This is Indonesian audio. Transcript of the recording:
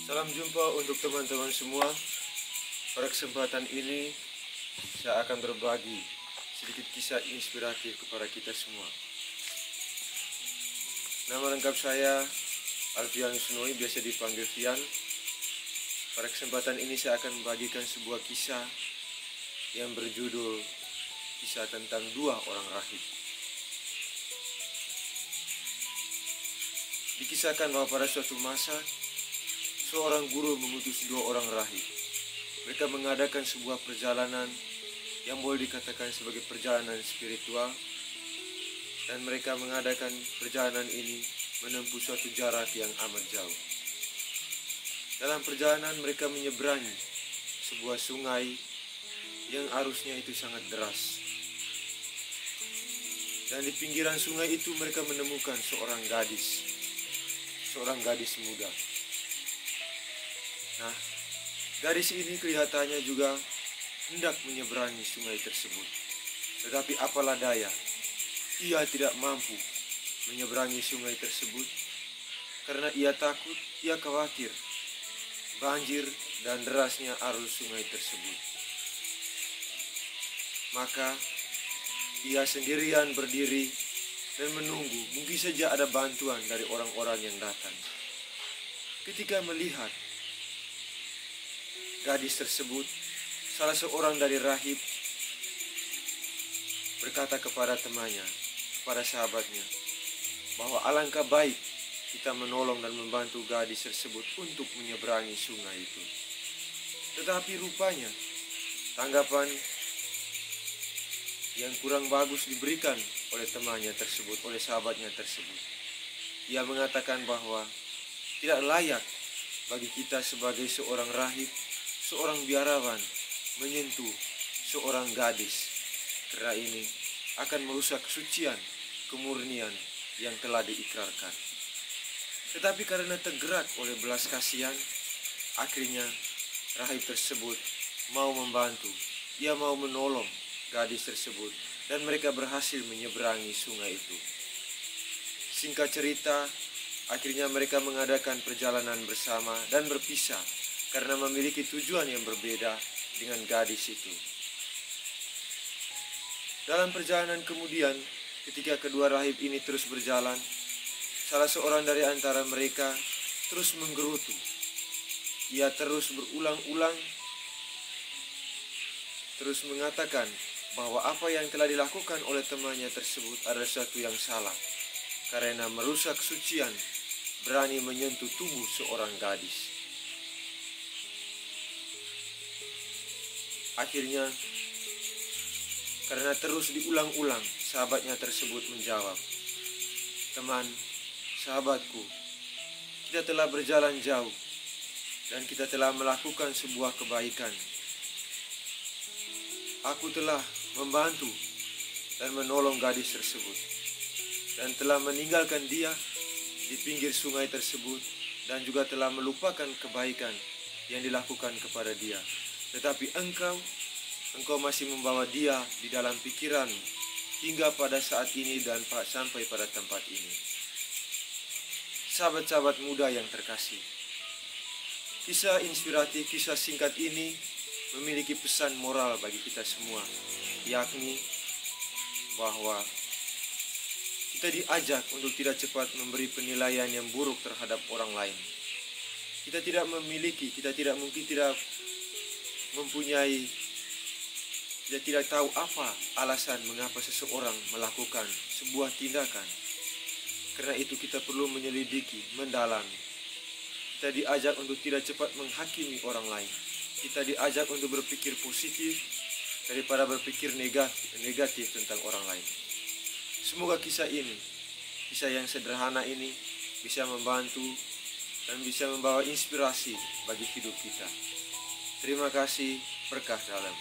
Salam jumpa untuk teman-teman semua. Pada kesempatan ini saya akan berbagi sedikit kisah inspiratif kepada kita semua. Nama lengkap saya Alfian Sunoi, biasa dipanggil Fian. Pada kesempatan ini saya akan membagikan sebuah kisah yang berjudul kisah tentang dua orang rahib. Dikisahkan bahwa pada suatu masa seorang guru mengutus dua orang rahib. Mereka mengadakan sebuah perjalanan yang boleh dikatakan sebagai perjalanan spiritual, dan mereka mengadakan perjalanan ini menempuh suatu jarak yang amat jauh. Dalam perjalanan mereka menyeberangi sebuah sungai yang arusnya itu sangat deras. Dan di pinggiran sungai itu mereka menemukan seorang gadis muda. Nah, gadis ini kelihatannya juga hendak menyeberangi sungai tersebut. Tetapi apalah daya, ia tidak mampu menyeberangi sungai tersebut karena ia takut, ia khawatir banjir dan derasnya arus sungai tersebut. Maka ia sendirian berdiri dan menunggu, mungkin saja ada bantuan dari orang-orang yang datang. Ketika melihat gadis tersebut, salah seorang dari rahib berkata kepada temannya, kepada sahabatnya, bahwa alangkah baik kita menolong dan membantu gadis tersebut untuk menyeberangi sungai itu. Tetapi rupanya tanggapan yang kurang bagus diberikan oleh temannya tersebut, oleh sahabatnya tersebut. Ia mengatakan bahwa tidak layak bagi kita sebagai seorang rahib, seorang biarawan, menyentuh seorang gadis, karena ini akan merusak kesucian, kemurnian yang telah diikrarkan. Tetapi karena tergerak oleh belas kasihan, akhirnya rahib tersebut mau membantu. Ia mau menolong gadis tersebut, dan mereka berhasil menyeberangi sungai itu. Singkat cerita, akhirnya mereka mengadakan perjalanan bersama dan berpisah karena memiliki tujuan yang berbeda dengan gadis itu. Dalam perjalanan kemudian, ketika kedua rahib ini terus berjalan, salah seorang dari antara mereka terus menggerutu. Ia terus berulang-ulang terus mengatakan bahwa apa yang telah dilakukan oleh temannya tersebut adalah sesuatu yang salah, karena merusak kesucian, berani menyentuh tubuh seorang gadis. Akhirnya, karena terus diulang-ulang, sahabatnya tersebut menjawab, "Teman, sahabatku, kita telah berjalan jauh dan kita telah melakukan sebuah kebaikan. Aku telah membantu dan menolong gadis tersebut dan telah meninggalkan dia di pinggir sungai tersebut dan juga telah melupakan kebaikan yang dilakukan kepada dia. Tetapi engkau masih membawa dia di dalam pikiranmu hingga pada saat ini dan sampai pada tempat ini." Sahabat-sahabat muda yang terkasih, kisah inspiratif, kisah singkat ini memiliki pesan moral bagi kita semua, yakni bahwa kita diajak untuk tidak cepat memberi penilaian yang buruk terhadap orang lain. Kita tidak tahu apa alasan mengapa seseorang melakukan sebuah tindakan. Karena itu kita perlu menyelidiki, mendalami. Kita diajak untuk tidak cepat menghakimi orang lain. Kita diajak untuk berpikir positif daripada berpikir negatif tentang orang lain. Semoga kisah yang sederhana ini bisa membantu dan bisa membawa inspirasi bagi hidup kita. Terima kasih, berkah dalam.